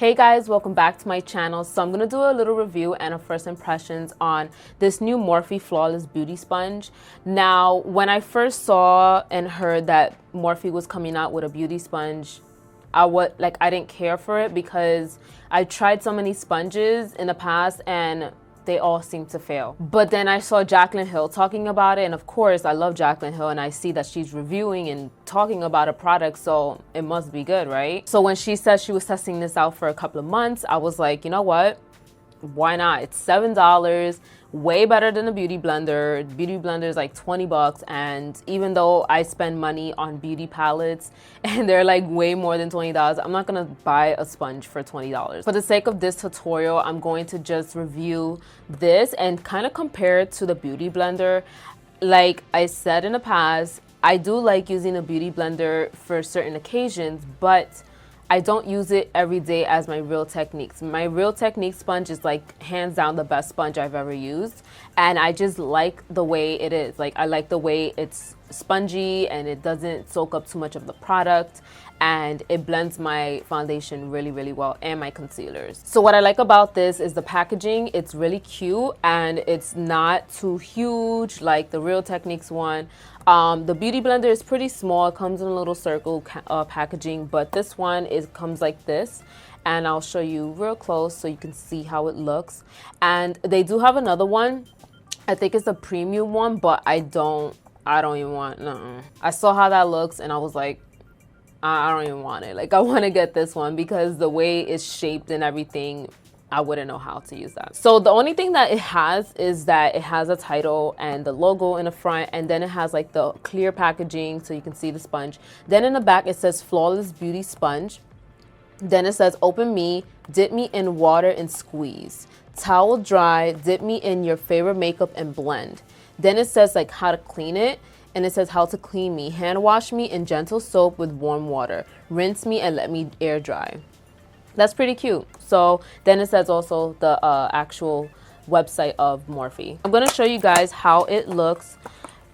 Hey guys, welcome back to my channel. So I'm going to do a little review and a first impressions on this new Morphe Flawless Beauty Sponge. Now, when I first saw and heard that Morphe was coming out with a beauty sponge, I didn't care for it because I tried so many sponges in the past and they all seem to fail. But then I saw Jaclyn Hill talking about it, and of course I love Jaclyn Hill and I see that she's reviewing and talking about a product, so it must be good, right? So when she said she was testing this out for a couple of months, I was like, you know what? Why not? It's $7, way better than a beauty blender. Beauty blender is like 20 bucks, and even though I spend money on beauty palettes and they're like way more than $20, I'm not gonna buy a sponge for $20. For the sake of this tutorial, I'm going to just review this and kind of compare it to the beauty blender. Like I said in the past, I do like using a beauty blender for certain occasions, but I don't use it every day as my Real Techniques. My Real Techniques sponge is like hands down the best sponge I've ever used. And I just like the way it is. Like I like the way it's spongy and it doesn't soak up too much of the product. And it blends my foundation really, really well, and my concealers. So what I like about this is the packaging. It's really cute and it's not too huge like the Real Techniques one. The beauty blender is pretty small. It comes in a little circle packaging, but this one comes like this, and I'll show you real close so you can see how it looks. And they do have another one. I think it's a premium one, but I don't even want. I saw how that looks and I was like, I don't even want it. Like I want to get this one because the way it's shaped and everything, I wouldn't know how to use that. So the only thing that it has is that it has a title and the logo in the front, and then it has like the clear packaging so you can see the sponge. Then in the back it says Flawless Beauty Sponge. Then it says open me, dip me in water and squeeze. Towel dry, dip me in your favorite makeup and blend. Then it says like how to clean it. And it says how to clean me. Hand wash me in gentle soap with warm water. Rinse me and let me air dry. That's pretty cute. So then it says also the actual website of Morphe. I'm going to show you guys how it looks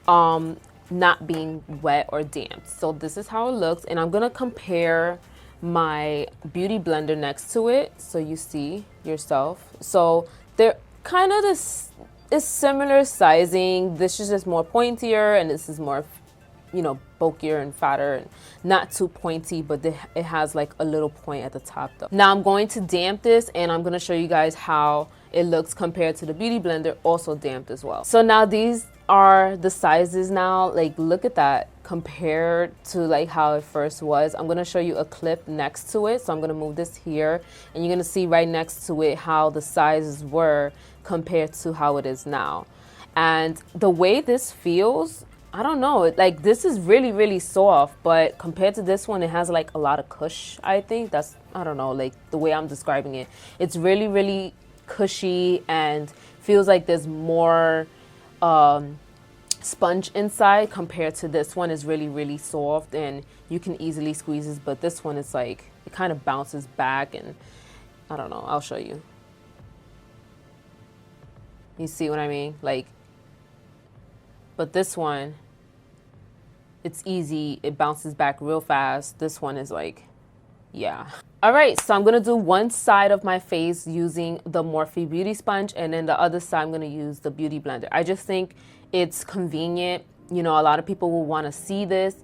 not being wet or damp. So this is how it looks. And I'm going to compare my beauty blender next to it so you see yourself. So they're kind of this. It's similar sizing. This is just more pointier and this is more, you know, bulkier and fatter and not too pointy, but it has like a little point at the top though. Now I'm going to damp this and I'm going to show you guys how it looks compared to the beauty blender, also damped as well. So now these are the sizes now. Like look at that compared to like how it first was. I'm going to show you a clip next to it. So I'm going to move this here and you're going to see right next to it how the sizes were compared to how it is now. And the way this feels, I don't know, like this is really, really soft, but compared to this one, it has like a lot of cush, I think. That's, I don't know, like the way I'm describing it. It's really, really cushy and feels like there's more sponge inside compared to this one is really, really soft and you can easily squeeze this, but this one is like, it kind of bounces back and I don't know, I'll show you. You see what I mean? Like, but this one, it's easy. It bounces back real fast. This one is like, yeah. All right, so I'm gonna do one side of my face using the Morphe Beauty Sponge, and then the other side I'm gonna use the Beauty Blender. I just think it's convenient. You know, a lot of people will wanna see this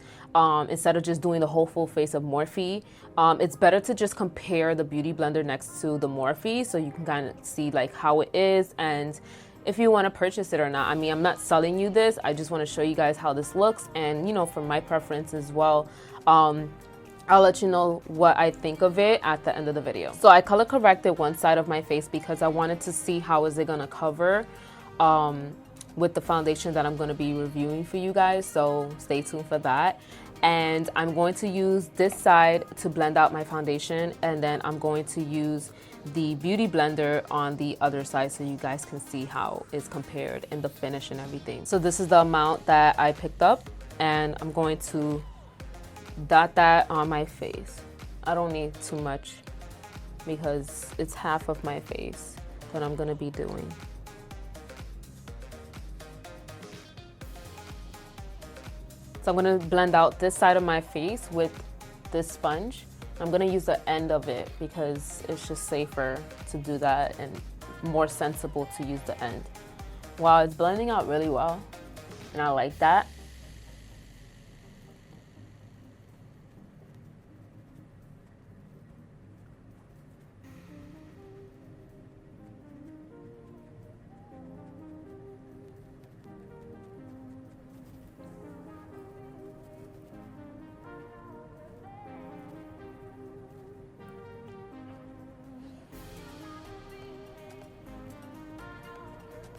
instead of just doing the whole full face of Morphe. It's better to just compare the Beauty Blender next to the Morphe so you can kind of see like how it is and if you want to purchase it or not. I mean, I'm not selling you this. I just want to show you guys how this looks and, you know, for my preference as well. I'll let you know what I think of it at the end of the video. So I color corrected one side of my face because I wanted to see how is it going to cover with the foundation that I'm going to be reviewing for you guys. So stay tuned for that. And I'm going to use this side to blend out my foundation, and then I'm going to use the Beauty Blender on the other side so you guys can see how it's compared in the finish and everything. So this is the amount that I picked up and I'm going to dot that on my face. I don't need too much because it's half of my face that I'm going to be doing. So I'm going to blend out this side of my face with this sponge I'm gonna use the end of it because it's just safer to do that and more sensible to use the end. Wow, it's blending out really well, and I like that.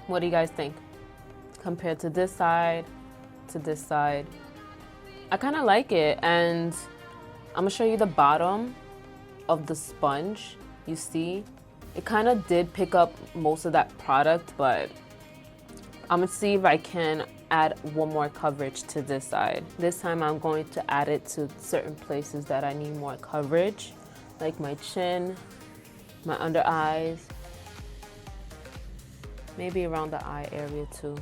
What do you guys think? Compared to this side, to this side. I kind of like it, and I'm gonna show you the bottom of the sponge. You see, it kind of did pick up most of that product, but I'm gonna see if I can add one more coverage to this side. This time I'm going to add it to certain places that I need more coverage, like my chin, my under eyes, maybe around the eye area too.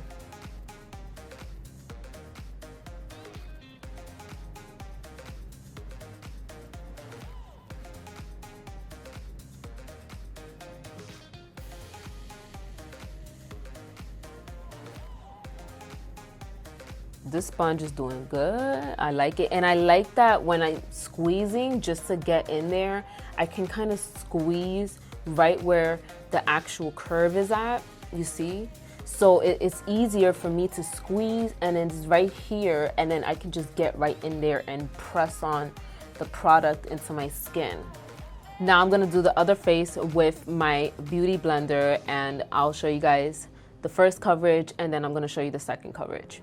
This sponge is doing good. I like it. And I like that when I'm squeezing just to get in there, I can kind of squeeze right where the actual curve is at, you see? So it's easier for me to squeeze, and then it's right here, and then I can just get right in there and press on the product into my skin. Now I'm gonna do the other face with my beauty blender, and I'll show you guys the first coverage, and then I'm gonna show you the second coverage.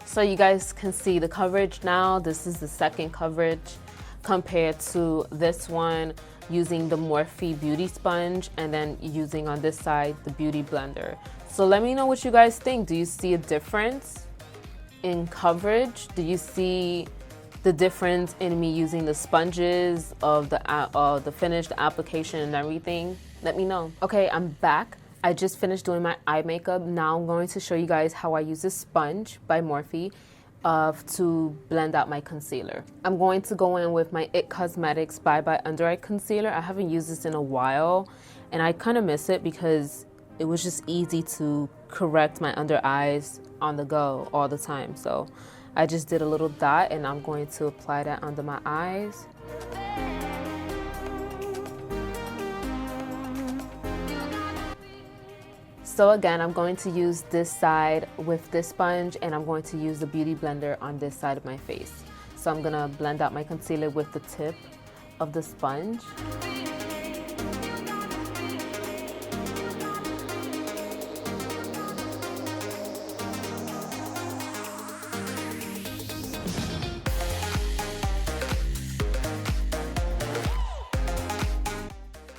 So you guys can see the coverage now. This is the second coverage compared to this one using the Morphe beauty sponge, and then using on this side the beauty blender. So let me know what you guys think. Do you see a difference in coverage? Do you see the difference in me using the sponges of the finished application and everything? Let me know. Okay, I'm back. I just finished doing my eye makeup. Now I'm going to show you guys how I use this sponge by Morphe to blend out my concealer. I'm going to go in with my IT Cosmetics Bye Bye Under Eye Concealer. I haven't used this in a while, and I kind of miss it because it was just easy to correct my under eyes on the go all the time. So I just did a little dot, and I'm going to apply that under my eyes. So again, I'm going to use this side with this sponge, and I'm going to use the beauty blender on this side of my face. So I'm gonna blend out my concealer with the tip of the sponge.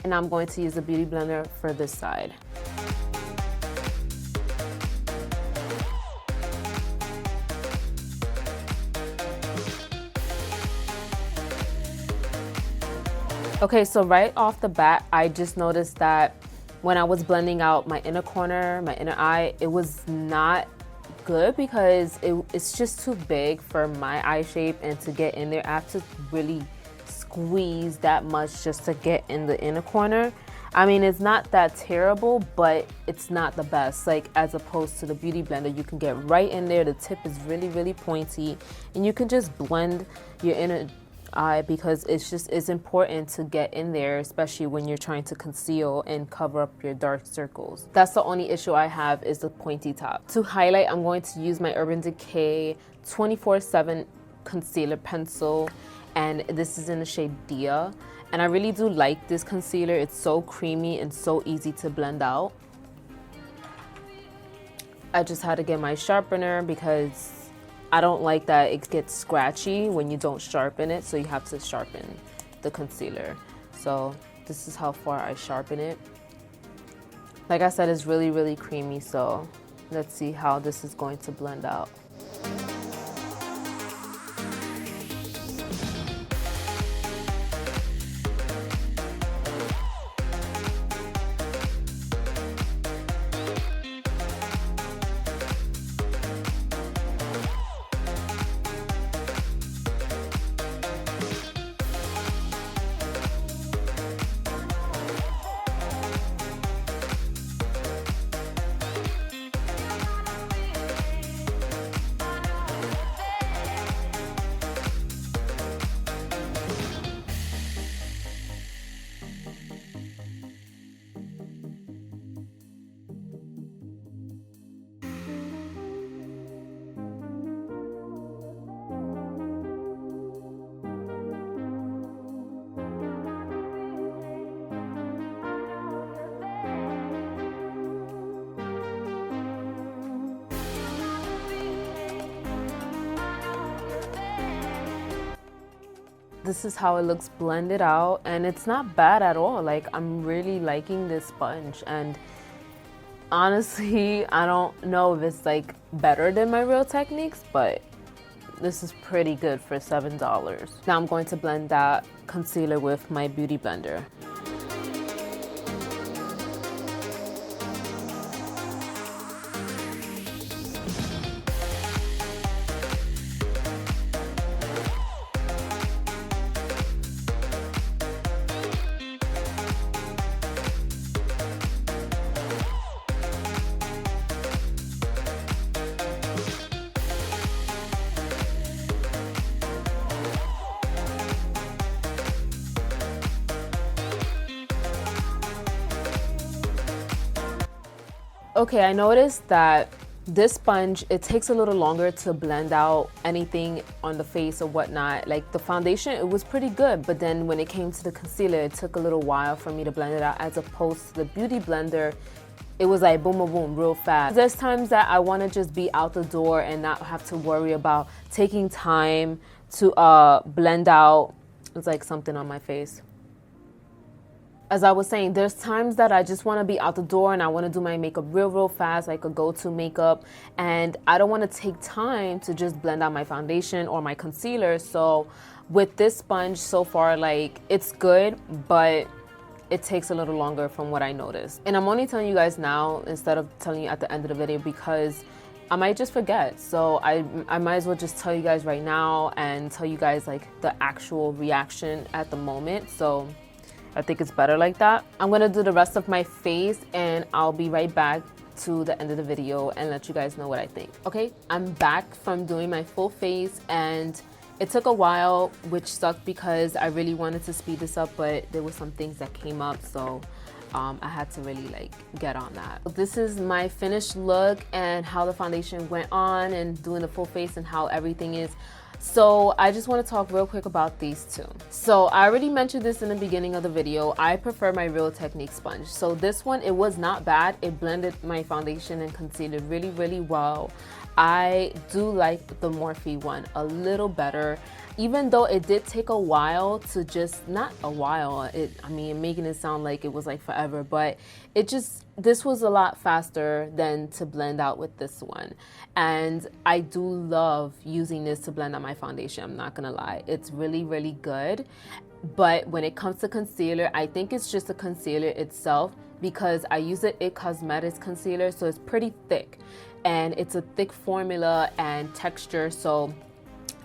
And I'm going to use the beauty blender for this side. Okay, so right off the bat, I just noticed that when I was blending out my inner corner, my inner eye, it was not good because it's just too big for my eye shape, and to get in there, I have to really squeeze that much just to get in the inner corner. I mean, it's not that terrible, but it's not the best. Like, as opposed to the beauty blender, you can get right in there. The tip is really, really pointy, and you can just blend your inner eye because it's important to get in there, especially when you're trying to conceal and cover up your dark circles. That's the only issue I have, is the pointy top. To highlight, I'm going to use my Urban Decay 24/7 concealer pencil, and this is in the shade Dia. And I really do like this concealer. It's so creamy and so easy to blend out. I just had to get my sharpener because I don't like that it gets scratchy when you don't sharpen it, so you have to sharpen the concealer. So this is how far I sharpen it. Like I said, it's really, really creamy, so let's see how this is going to blend out. This is how it looks blended out, and it's not bad at all. Like, I'm really liking this sponge, and honestly, I don't know if it's like better than my Real Techniques, but this is pretty good for $7. Now I'm going to blend that concealer with my beauty blender. Okay, I noticed that this sponge, it takes a little longer to blend out anything on the face or whatnot. Like the foundation, it was pretty good, but then when it came to the concealer, it took a little while for me to blend it out, as opposed to the beauty blender. It was like boom, boom, boom, real fast. There's times that I want to just be out the door and not have to worry about taking time to blend out. It's like something on my face. As I was saying, there's times that I just want to be out the door and I want to do my makeup real fast, like a go-to makeup, and I don't want to take time to just blend out my foundation or my concealer. So with this sponge so far, like, it's good, but it takes a little longer from what I noticed. And I'm only telling you guys now instead of telling you at the end of the video because I might just forget. So I might as well just tell you guys right now and tell you guys like the actual reaction at the moment. So I think it's better like that. I'm gonna do the rest of my face and I'll be right back to the end of the video and let you guys know what I think. Okay, I'm back from doing my full face and it took a while, which sucked because I really wanted to speed this up, but there were some things that came up, so I had to really like get on that. This is my finished look and how the foundation went on and doing the full face and how everything is. So I just want to talk real quick about these two. So I already mentioned this in the beginning of the video. I prefer my Real Techniques sponge. So this one, it was not bad. It blended my foundation and concealer really well. I do like the Morphe one a little better, even though it did take a while to just, not a while, I mean, making it sound like it was like forever, but this was a lot faster than to blend out with this one. And I do love using this to blend out my foundation, I'm not gonna lie. It's really good. But when it comes to concealer, I think it's just the concealer itself, because I use the IT Cosmetics concealer, so it's pretty thick. And it's a thick formula and texture, so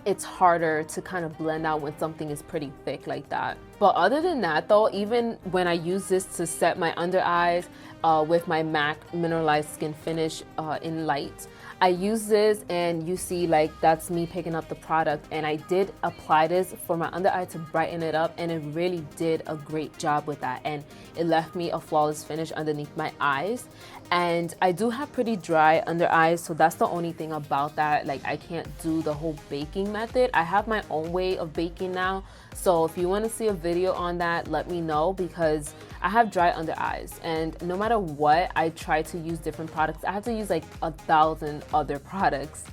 it's harder to kind of blend out when something is pretty thick like that. But other than that though, even when I use this to set my under eyes with my MAC Mineralized Skin Finish in light, I use this and you see like that's me picking up the product, and I did apply this for my under eye to brighten it up, and it really did a great job with that, and it left me a flawless finish underneath my eyes. And I do have pretty dry under eyes, so that's the only thing about that. Like I can't do the whole baking method. I have my own way of baking now, so if you want to see a video on that, let me know, because I have dry under eyes, and no matter what, I try to use different products. I have to use like 1,000 other products.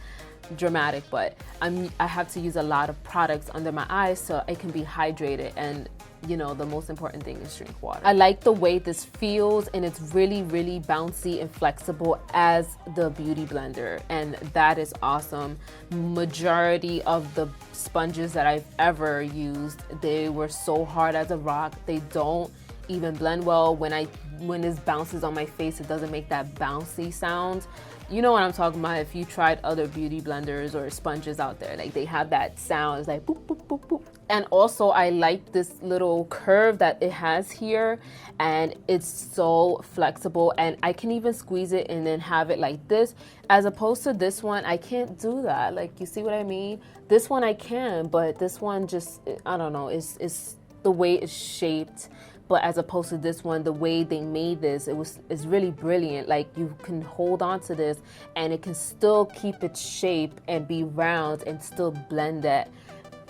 Dramatic, but I have to use a lot of products under my eyes so I can be hydrated, and you know, the most important thing is drink water. I like the way this feels, and it's really, really bouncy and flexible as the beauty blender, and that is awesome. Majority of the sponges that I've ever used, they were so hard as a rock. They don't even blend well. When this bounces on my face, it doesn't make that bouncy sound. You know what I'm talking about if you tried other beauty blenders or sponges out there. Like they have that sound, it's like boop, boop, boop, boop. And also I like this little curve that it has here, and it's so flexible, and I can even squeeze it and then have it like this, as opposed to this one. I can't do that. Like, you see what I mean? This one I can, but this one just, I don't know, it's the way it's shaped. But as opposed to this one, the way they made this, it's really brilliant. Like you can hold on to this and it can still keep its shape and be round and still blend that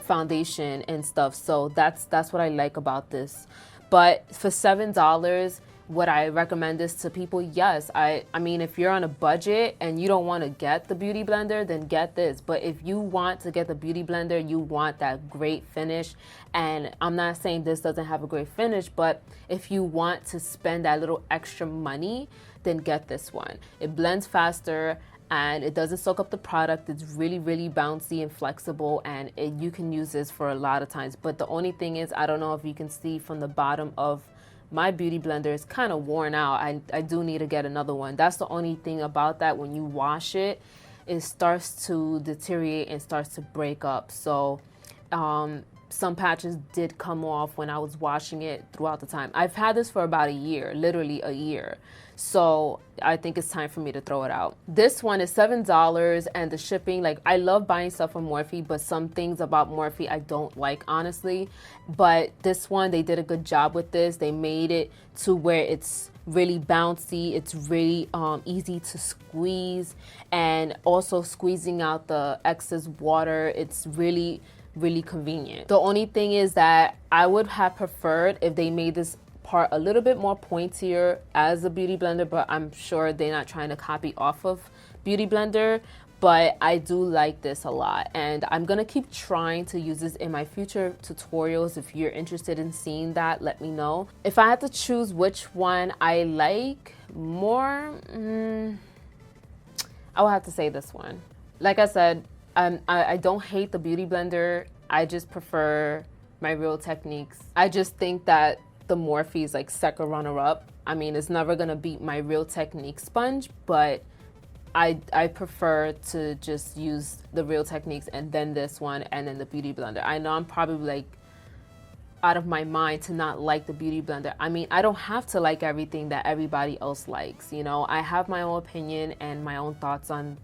foundation and stuff. So that's what I like about this. But for $7, would I recommend this to people? Yes. I mean, if you're on a budget and you don't want to get the beauty blender, then get this. But if you want to get the beauty blender, you want that great finish. And I'm not saying this doesn't have a great finish, but if you want to spend that little extra money, then get this one. It blends faster and it doesn't soak up the product. It's really, really bouncy and flexible, and you can use this for a lot of times. But the only thing is, I don't know if you can see from the bottom of my beauty blender, is kind of worn out. I do need to get another one. That's the only thing about that. When you wash it, it starts to deteriorate and starts to break up. So some patches did come off when I was washing it throughout the time. I've had this for about a year, literally a year. So I think it's time for me to throw it out. This one is $7, and the shipping, like I love buying stuff from Morphe, but some things about Morphe I don't like, honestly. But this one, they did a good job with this. They made it to where it's really bouncy. It's really easy to squeeze, and also squeezing out the excess water. It's really, really convenient. The only thing is that I would have preferred if they made this part a little bit more pointier as a beauty blender, but I'm sure they're not trying to copy off of Beauty Blender. But I do like this a lot, and I'm gonna keep trying to use this in my future tutorials. If you're interested in seeing that, let me know. If I had to choose which one I like more, I would have to say this one. Like I said, I don't hate the Beauty Blender. I just prefer my Real Techniques. I just think that the Morphe is like second runner-up. I mean, it's never gonna beat my Real Technique sponge, but I prefer to just use the Real Techniques and then this one and then the Beauty Blender. I know I'm probably like out of my mind to not like the Beauty Blender. I mean, I don't have to like everything that everybody else likes, you know? I have my own opinion and my own thoughts on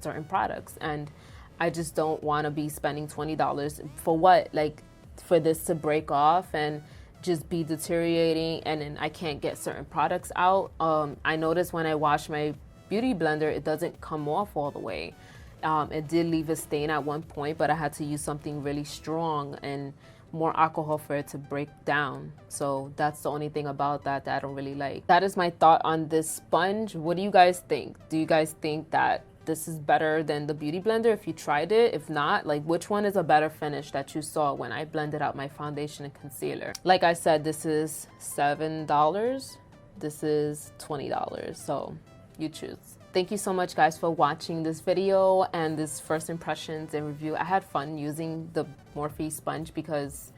certain products, and I just don't want to be spending $20 for what? Like for this to break off and just be deteriorating, and then I can't get certain products out. I noticed when I wash my Beauty Blender, it doesn't come off all the way. It did leave a stain at one point, but I had to use something really strong and more alcohol for it to break down. So that's the only thing about that I don't really like. That is my thought on this sponge. What do you guys think? Do you guys think that this is better than the Beauty Blender if you tried it? If not, like which one is a better finish that you saw when I blended out my foundation and concealer? Like I said, this is $7. This is $20. So you choose. Thank you so much guys for watching this video and this first impressions and review. I had fun using the Morphe sponge because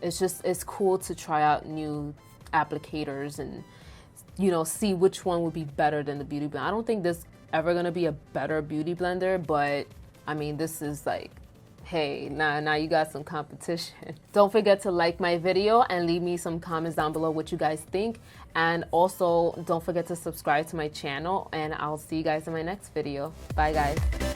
it's cool to try out new applicators and, you know, see which one would be better than the Beauty Blender. I don't think this ever gonna be a better beauty blender, but I mean, this is like hey, now you got some competition. Don't forget to like my video and leave me some comments down below what you guys think. And also, don't forget to subscribe to my channel, and I'll see you guys in my next video. Bye, guys.